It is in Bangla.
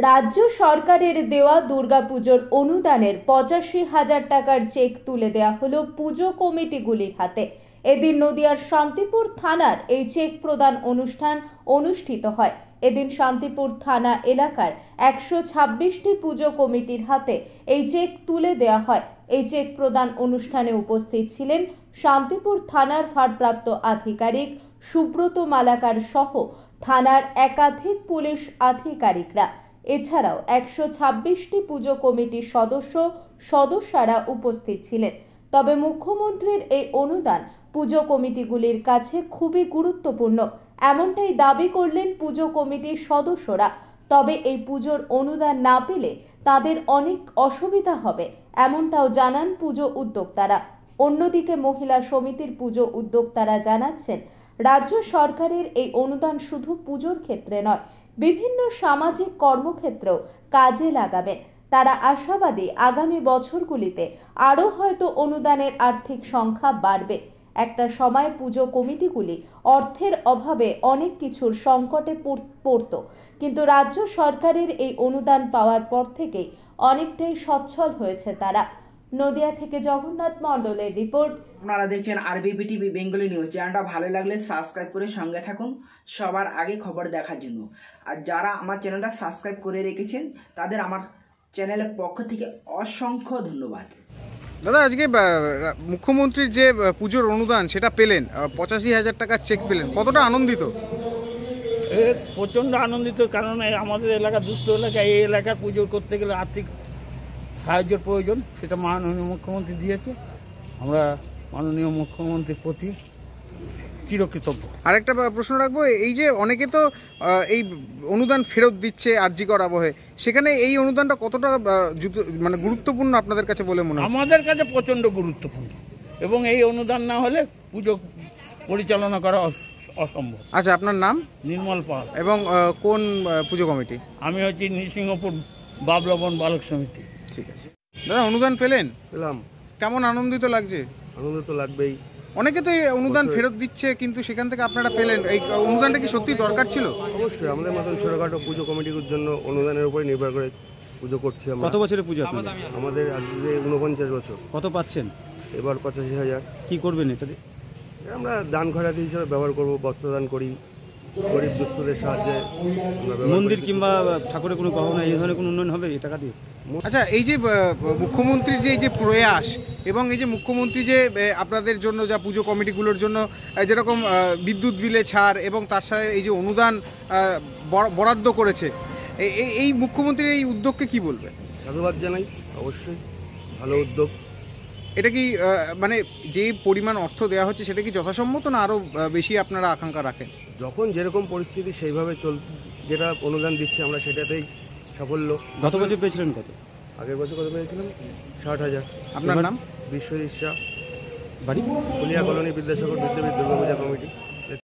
রাজ্য সরকারের দেওয়া দুর্গাপুজোর অনুদানের ৮৫,০০০ টাকার চেক তুলে দেওয়া হলো পুজো কমিটিগুলির হাতে। এদিন নদিয়ার শান্তিপুর থানার এই চেক প্রদান অনুষ্ঠান অনুষ্ঠিত হয়। এদিন শান্তিপুর থানা এলাকার ১২৬টি পুজো কমিটির হাতে এই চেক তুলে দেওয়া হয়। এই চেক প্রদান অনুষ্ঠানে উপস্থিত ছিলেন শান্তিপুর থানার ভারপ্রাপ্ত আধিকারিক সুব্রত মালাকার সহ থানার একাধিক পুলিশ আধিকারিকরা। এছাড়াও ১২৬টি পুজো কমিটির সদস্যরা উপস্থিত ছিলেন। তবে মুখ্যমন্ত্রীর এই অনুদান পুজো কমিটিগুলির কাছে খুবই গুরুত্বপূর্ণ, এমনটাই দাবি করলেন পুজো কমিটির সদস্যরা। তবে এই পুজোর অনুদান না পেলে তাদের অনেক অসুবিধা হবে, এমনটাও জানান পুজো উদ্যোক্তারা। অন্যদিকে মহিলা সমিতির পুজো উদ্যোক্তারা জানাচ্ছেন, রাজ্য সরকারের এই অনুদান শুধু পুজোর ক্ষেত্রে নয়, বিভিন্ন সামাজিক কর্মক্ষেত্রেও কাজে লাগাবেন। তারা আশাবাদী আগামী বছরগুলিতে আরও হয়তো অনুদানের আর্থিক সংখ্যা বাড়বে। একটা সময় পুজো কমিটিগুলি অর্থের অভাবে অনেক কিছুর সংকটে পড়ত, কিন্তু রাজ্য সরকারের এই অনুদান পাওয়ার পর থেকেই অনেকটাই সচ্ছল হয়েছে তারা। নদিয়া থেকে জগন্নাথ মণ্ডলের রিপোর্ট। আপনারা দেখছেন আরবিপি টিভি বেঙ্গলি নিউজ। চ্যানেলটা ভালো লাগলে সাবস্ক্রাইব করে সঙ্গে থাকুন সবার আগে খবর দেখার জন্য। আর যারা আমার চ্যানেলটা সাবস্ক্রাইব করে রেখেছেন তাদের আমার চ্যানেলের পক্ষ থেকে অসংখ্য ধন্যবাদ। দাদা, আজকে মুখ্যমন্ত্রীর যে পুজোর অনুদান সেটা পেলেন, ৮৫,০০০ টাকার চেক পেলেন, কতটা আনন্দিত? প্রচণ্ড আনন্দিত, কারণ আমাদের এলাকা দুস্থ এলাকা, এই এলাকার পুজো করতে গেলে আর্থিক সাহায্যের প্রয়োজন, সেটা মাননীয় মুখ্যমন্ত্রী দিয়েছে। আমরা মাননীয় মুখ্যমন্ত্রীর প্রতি চিরকৃতজ্ঞ। আরেকটা প্রশ্ন রাখবো, এই যে অনেকে তো এই অনুদান ফেরত দিচ্ছে আরজিকর আবহে, সেখানে এই অনুদানটা কতটা মানে গুরুত্বপূর্ণ আপনাদের কাছে বলে মনে হয়? আমাদের কাছে প্রচণ্ড গুরুত্বপূর্ণ, এবং এই অনুদান না হলে পুজো পরিচালনা করা অসম্ভব। আচ্ছা, আপনার নাম? নির্মল পাল। এবং কোন পুজো কমিটি? আমি হচ্ছি নৃসিংহপুর বাবলবন বালক সমিতি। ঠিক আছে দাদা, অনুদান পেলেন? পেলাম। কেমন আনন্দিত লাগছে? আনন্দ তো লাগবেই। অনেকে তো এই অনুদান ফেরত দিচ্ছে, কিন্তু সেখান থেকে আপনারা পেলেন, এই অনুদানটা কি সত্যি দরকার ছিল? অবশ্যই, আমাদের মতন ছোটখাটো পুজো কমিটির জন্য অনুদানের উপরে নির্ভর করে পুজো করছি আমরা। কত বছরের পুজো আপনাদের? আমাদের আজকে 49 বছর। কত পাচ্ছেন? এবার 85,000। কি করবেন এটা দিয়ে? আমরা দান খয়রাতি হিসেবে ব্যবহার করব, বস্ত্রদান করি, গরিব দুস্থদের সাহায্যে। মন্দির কিংবা ঠাকুরের কোনো গহনা এই ধরনের কোনো উন্নয়ন হবে এই টাকা দিয়ে? আচ্ছা, এই যে মুখ্যমন্ত্রীর যে এই যে প্রয়াস, এবং এই যে মুখ্যমন্ত্রী যে আপনাদের জন্য যা পুজো কমিটিগুলোর জন্য যেরকম বিদ্যুৎ বিলে ছাড় এবং তার সাথে এই যে অনুদান বরাদ্দ করেছে, এই মুখ্যমন্ত্রীর এই উদ্যোগকে কি বলবে? সাধুবাদ জানাই, অবশ্যই ভালো উদ্যোগ। এটা কি মানে যে পরিমাণ অর্থ দেওয়া হচ্ছে সেটা কি যথাসম্মত, না আরও বেশি আপনারা আকাঙ্ক্ষা রাখেন? যখন যেরকম পরিস্থিতি সেইভাবে যেটা অনুদান দিচ্ছে আমরা সেটাতেই সাফল্য। গত বছর পেয়েছিলেন কত? আগের বছর কত পেয়েছিলাম? 60,000। আপনার নাম? বিশ্বজিৎ শাহ, বাড়ি? ফুলিয়া কলোনি, বিদ্যাসাগর বিদ্যাপীঠ দুর্গাপূজা কমিটি।